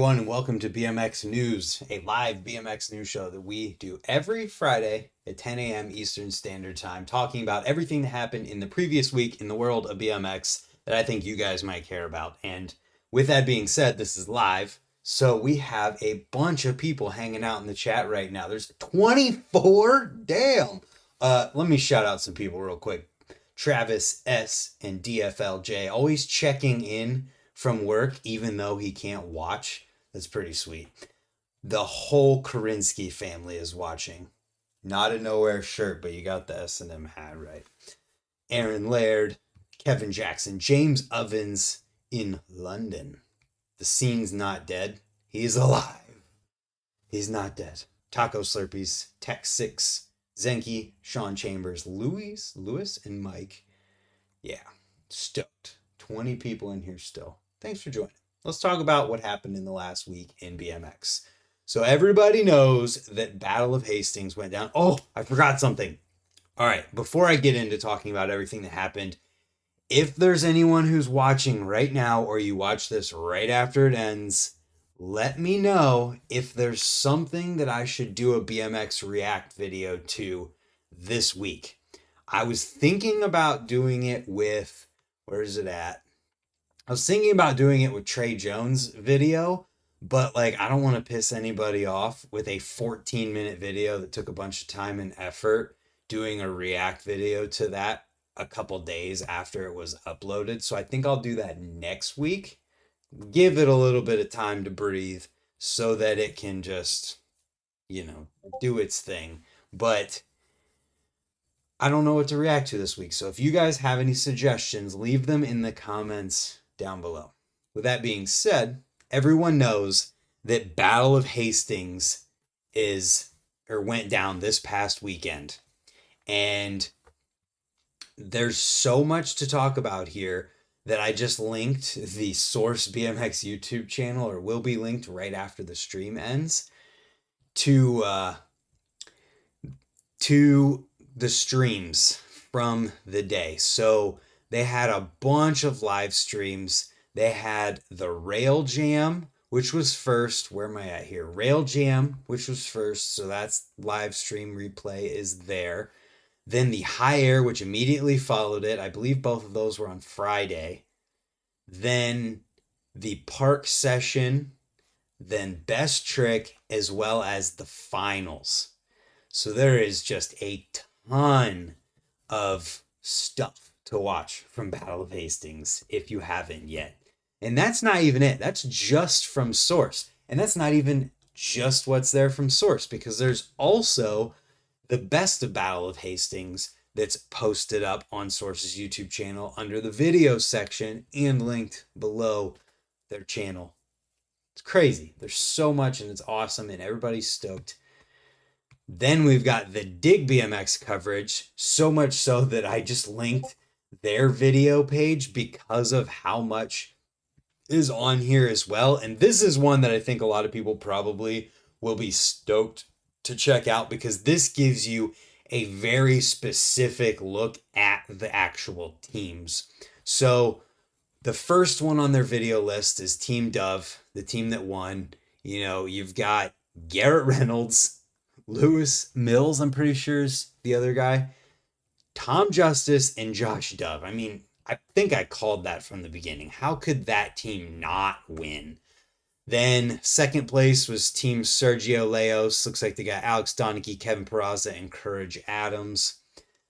everyone, and welcome to BMX News, a live BMX news show that we do every Friday at 10 a.m. Eastern Standard Time, talking about everything that happened in the previous week in the world of BMX that I think you guys might care about. And with that being said, this is live, so we have a bunch of people hanging out in the chat right now. There's 24? Damn! Let me shout out some people real quick. Travis S. and DFLJ, always checking in from work, even though he can't watch. That's pretty sweet. The whole Korinsky family is watching. Not a nowhere shirt, but you got the S&M hat right. Aaron Laird, Kevin Jackson, James Ovens in London. The scene's not dead. He's alive. He's not dead. Taco Slurpees, Tech 6, Zenki, Sean Chambers, Lewis, and Mike. Yeah, stoked. 20 people in here still. Thanks for joining. Let's talk about what happened in the last week in BMX. So everybody knows that Battle of Hastings went down. Oh, I forgot something. All right, before I get into talking about everything that happened, if there's anyone who's watching right now or you watch this right after it ends, let me know if there's something that I should do a BMX React video to this week. I was thinking about doing it with, where is it at? I was thinking about doing it with Trey Jones video, but like I don't want to piss anybody off with a 14-minute video that took a bunch of time and effort doing a React video to that a couple days after it was uploaded. So I think I'll do that next week. Give it a little bit of time to breathe so that it can just, do its thing. But I don't know what to react to this week. So if you guys have any suggestions, leave them in the comments down below. With that being said, everyone knows that Battle of Hastings went down this past weekend. And there's so much to talk about here that I just linked the Source BMX YouTube channel, or will be linked right after the stream ends, to the streams from the day. So they had a bunch of live streams. They had the Rail Jam, which was first. Where am I at here? Rail Jam, which was first. So that's live stream replay is there. Then the High Air, which immediately followed it. I believe both of those were on Friday. Then the Park Session. Then Best Trick, as well as the finals. So there is just a ton of stuff to watch from Battle of Hastings if you haven't yet. And that's not even it. That's just from Source. And that's not even just what's there from Source, because there's also the best of Battle of Hastings that's posted up on Source's YouTube channel under the video section and linked below their channel. It's crazy. There's so much and it's awesome and everybody's stoked. Then we've got the Dig BMX coverage, so much so that I just linked their video page because of how much is on here as well. And this is one that I think a lot of people probably will be stoked to check out, because this gives you a very specific look at the actual teams. So the first one on their video list is Team Dove, the team that won. You've got Garrett Reynolds, Lewis Mills, I'm pretty sure is the other guy, Tom Justice, and Josh Dove. I mean, I think I called that from the beginning. How could that team not win? Then second place was Team Sergio Leos. Looks like they got Alex Donaghy, Kevin Peraza, and Courage Adams.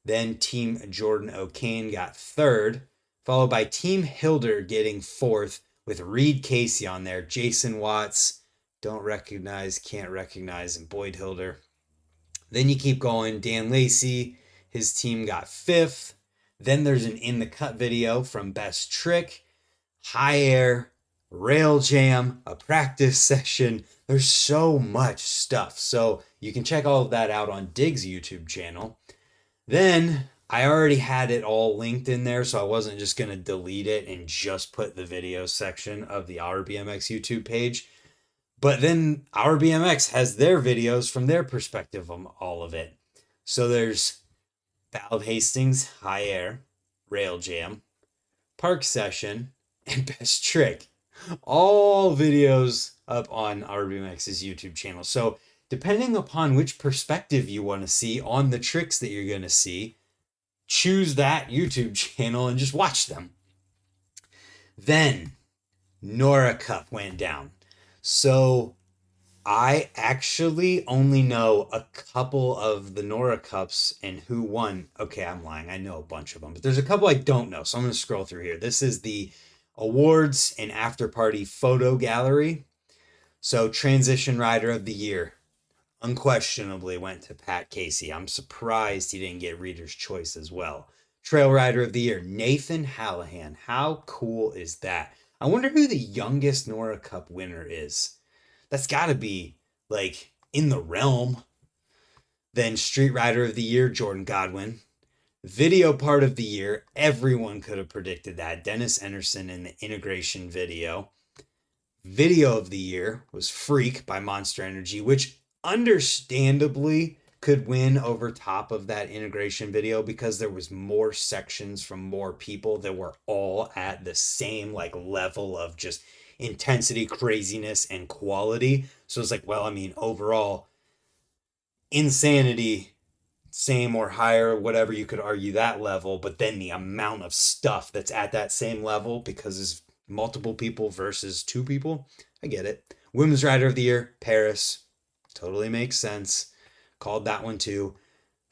Then Team Jordan O'Kane got third, followed by Team Hilder getting fourth with Reed Casey on there, Jason Watts, don't recognize, can't recognize, and Boyd Hilder. Then you keep going. Dan Lacey, his team got fifth. Then there's an In the Cut video from Best Trick, High Air, Rail Jam, a practice session. There's so much stuff. So you can check all of that out on Dig's YouTube channel. Then I already had it all linked in there, so I wasn't just going to delete it and just put the video section of the Our BMX YouTube page. But then Our BMX has their videos from their perspective on all of it. So there's Battle of Hastings, High Air, Rail Jam, Park Session, and Best Trick. All videos up on our BMX's YouTube channel. So depending upon which perspective you want to see on the tricks that you're going to see, choose that YouTube channel and just watch them. Then NORA Cup went down. So I actually only know a couple of the NORA Cups and who won. Okay, I'm lying. I know a bunch of them, but there's a couple I don't know. So I'm going to scroll through here. This is the awards and after party photo gallery. So Transition Rider of the Year unquestionably went to Pat Casey. I'm surprised he didn't get Reader's Choice as well. Trail Rider of the Year, Nathan Hallahan. How cool is that? I wonder who the youngest NORA Cup winner is. That's got to be like in the realm. Then Street Rider of the Year, Jordan Godwin. Video Part of the Year, everyone could have predicted that. Dennis Anderson in the integration video. Video of the Year was Freak by Monster Energy, which understandably could win over top of that integration video because there was more sections from more people that were all at the same like level of just intensity, craziness, and quality. So it's like, well, I mean, overall, insanity, same or higher, whatever, you could argue that level, but then the amount of stuff that's at that same level because it's multiple people versus two people, I get it. Women's Rider of the Year, Paris, totally makes sense. Called that one too.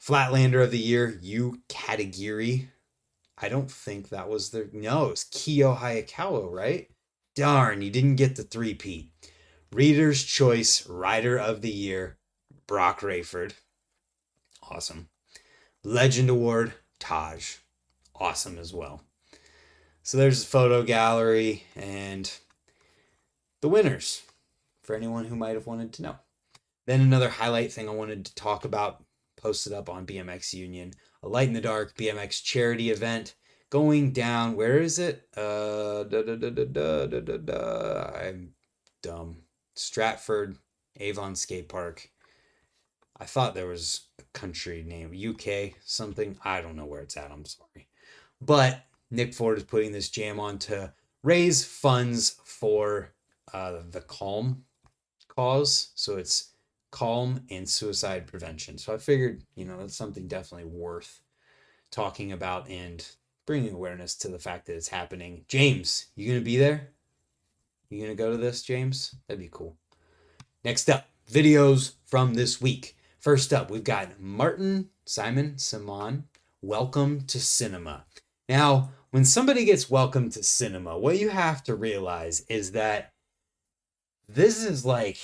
Flatlander of the Year, Yu Katagiri. I don't think that was no, it was Kiyo Hayakawa, right? Darn, you didn't get the three-peat. Reader's Choice Rider of the Year, Brock Rayford. Awesome. Legend Award, Taj. Awesome as well. So there's the photo gallery and the winners for anyone who might have wanted to know. Then another highlight thing I wanted to talk about, posted up on BMX Union, a Light in the Dark BMX charity event going down. Where is it? I'm dumb. Stratford Avon Skate Park. I thought there was a country name, UK something. I don't know where it's at. I'm sorry. But Nick Ford is putting this jam on to raise funds for the Calm cause. So it's Calm and suicide prevention. So I figured, that's something definitely worth talking about and bringing awareness to the fact that it's happening. James, you going to be there? You going to go to this, James? That'd be cool. Next up, videos from this week. First up, we've got Simon Simon, Welcome to Cinema. Now, when somebody gets welcome to cinema, what you have to realize is that this is like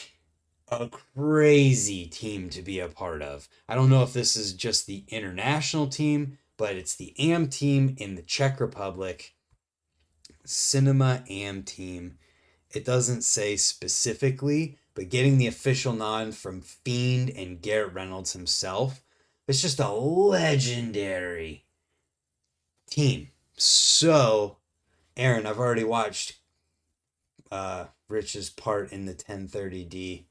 a crazy team to be a part of. I don't know if this is just the international team, but it's the AM team in the Czech Republic. Cinema AM team. It doesn't say specifically, but getting the official nod from Fiend and Garrett Reynolds himself, it's just a legendary team. So, Aaron, I've already watched Rich's part in the 1030D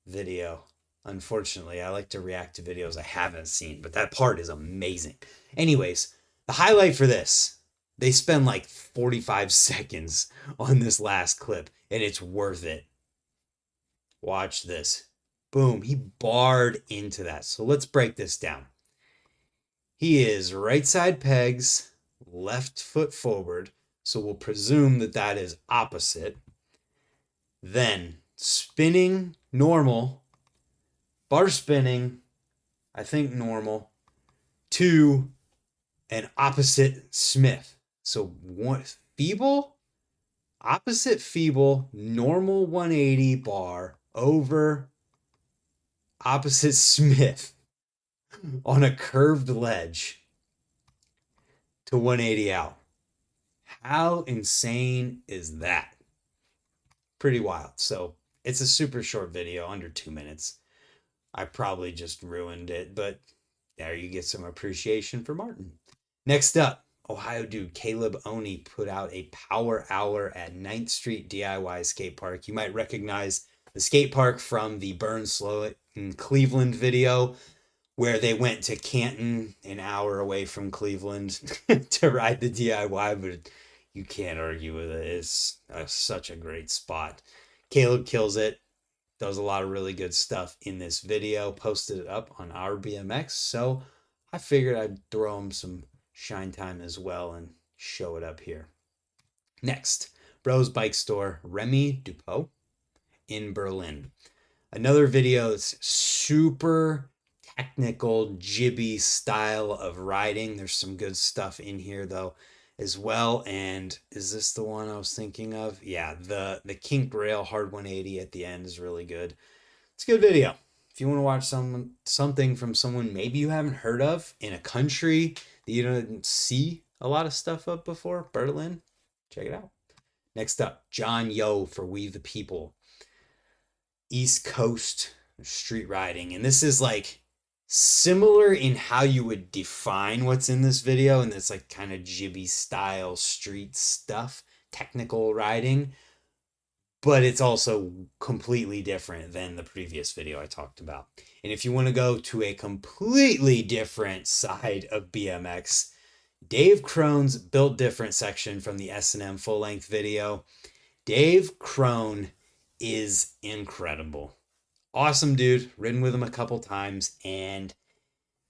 video. Unfortunately, I like to react to videos I haven't seen, but that part is amazing. Anyways, the highlight for this, they spend like 45 seconds on this last clip, and it's worth it. Watch this. Boom, he barred into that. So let's break this down. He is right side pegs, left foot forward. So we'll presume that that is opposite. Then spinning normal, bar spinning, I think normal, to an opposite Smith. So one feeble, opposite feeble, normal 180 bar over opposite Smith on a curved ledge to 180 out. How insane is that? Pretty wild. So it's a super short video, under 2 minutes. I probably just ruined it, but there you get some appreciation for Martin. Next up, Ohio dude Caleb Oney put out a power hour at 9th Street DIY skate park. You might recognize the skate park from the Burn Slow in Cleveland video, where they went to Canton, an hour away from Cleveland, to ride the DIY. But You can't argue with it. It's such a great spot. Caleb kills it. Does a lot of really good stuff in this video. Posted it up on our BMX. So I figured I'd throw him some shine time as well and show it up here. Next, Bros Bike Store, Remy Dupo in Berlin. Another video that's super technical, jibby style of riding. There's some good stuff in here though as well. And is this the one I was thinking of? Yeah, the kink rail hard 180 at the end is really good. It's a good video. If you want to watch something from someone maybe you haven't heard of in a country that you didn't see a lot of stuff of before, Berlin, check it out. Next up, John Yo for We the People. East Coast street riding. And this is like similar in how you would define what's in this video. And it's like kind of jibby style street stuff, technical riding. But it's also completely different than the previous video I talked about. And if you want to go to a completely different side of BMX, Dave Crone's Built Different section from the S&M full-length video. Dave Crone is incredible. Awesome dude. Ridden with him a couple times, and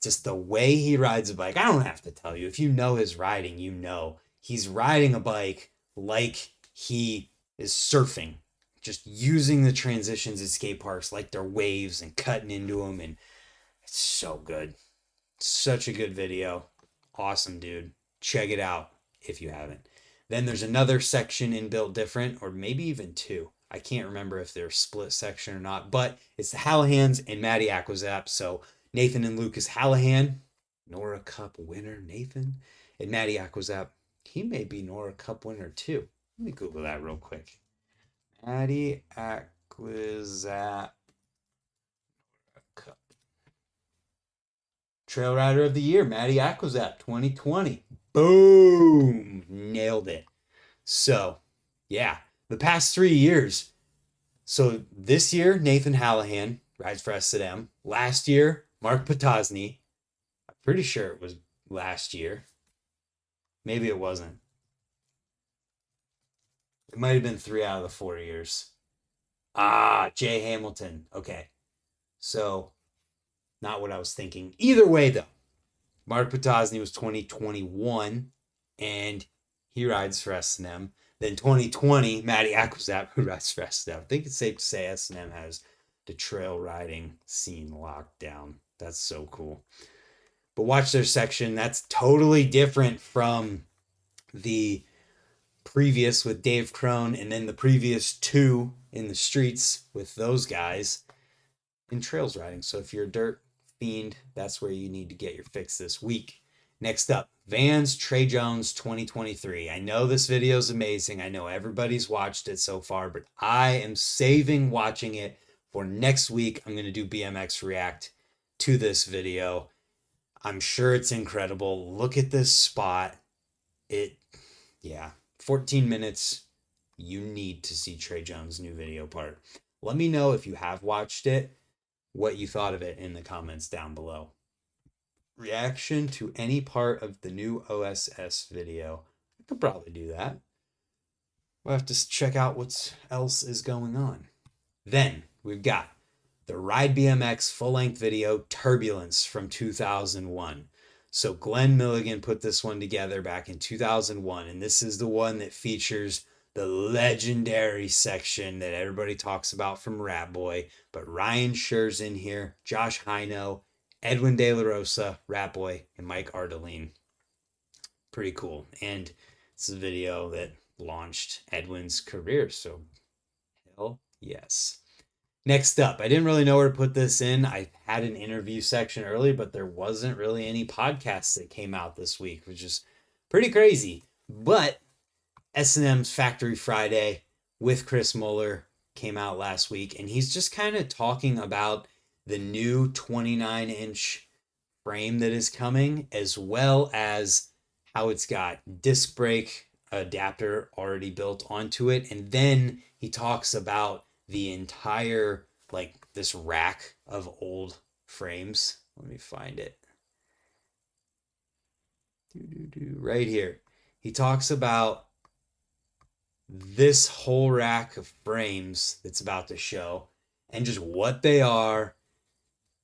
just the way he rides a bike, I don't have to tell you. If you know his riding, you know he's riding a bike like he is surfing, just using the transitions at skate parks like they're waves and cutting into them, and it's so good. Such a good video. Awesome dude. Check it out if you haven't. Then there's another section in Built Different, or maybe even two. I can't remember if they're a split section or not, but it's the Hallahans and Maddie Aquazap. So Nathan and Lucas Hallahan, NORA Cup winner, Nathan, and Maddie Aquazap. He may be NORA Cup winner too. Let me Google that real quick. Maddie Aquazap Cup. Trail Rider of the Year, Maddie Aquazap, 2020. Boom! Nailed it. So, yeah, the past 3 years. So this year, Nathan Hallahan rides for S&M. Last year, Mark Potosny. I'm pretty sure it was last year. Maybe it wasn't. It might have been 3 out of the 4 years. Jay Hamilton. Okay. So, not what I was thinking. Either way, though, Mark Potosny was 2021, and he rides for S&M. Then 2020, Maddie Aquazap, who rides for S&M. I think it's safe to say S&M has the trail riding scene locked down. That's so cool. But watch their section. That's totally different from the previous with Dave Crone, and then the previous two in the streets with those guys in trails riding. So if you're a dirt fiend, that's where you need to get your fix this week. Next up, Vans Trey Jones 2023. I know this video is amazing. I know everybody's watched it so far, but I am saving watching it for next week. I'm going to do BMX React to this video. I'm sure it's incredible. Look at this spot. 14 minutes. You need to see Trey Jones' new video part. Let me know if you have watched it, what you thought of it in the comments down below. Reaction to any part of the new OSS video. I could probably do that. We'll have to check out what else is going on. Then we've got the Ride BMX full-length video Turbulence from 2001. So Glenn Milligan put this one together back in 2001, and this is the one that features the legendary section that everybody talks about from Rat Boy, but Ryan Scher's in here, Josh Hino, Edwin De La Rosa, Rat Boy, and Mike Ardeline. Pretty cool. And it's a video that launched Edwin's career, so hell yes. Next up, I didn't really know where to put this in. I had an interview section early, but there wasn't really any podcasts that came out this week, which is pretty crazy. But S&M's Factory Friday with Chris Muller came out last week, and he's just kind of talking about the new 29-inch frame that is coming, as well as how it's got disc brake adapter already built onto it. And then he talks about the entire, like, this rack of old frames. Let me find it. Right here. He talks about this whole rack of frames that's about to show and just what they are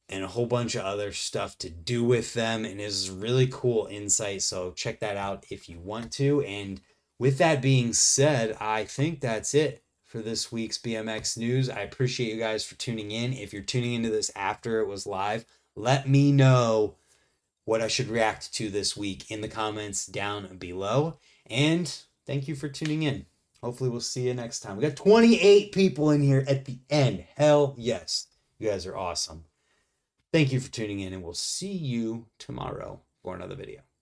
and a whole bunch of other stuff to do with them. And it's really cool insight. So check that out if you want to. And with that being said, I think that's it for this week's BMX news. I appreciate you guys for tuning in. If you're tuning into this after it was live, let me know what I should react to this week in the comments down below. And thank you for tuning in. Hopefully we'll see you next time. We got 28 people in here at the end. Hell yes. You guys are awesome. Thank you for tuning in, and we'll see you tomorrow for another video.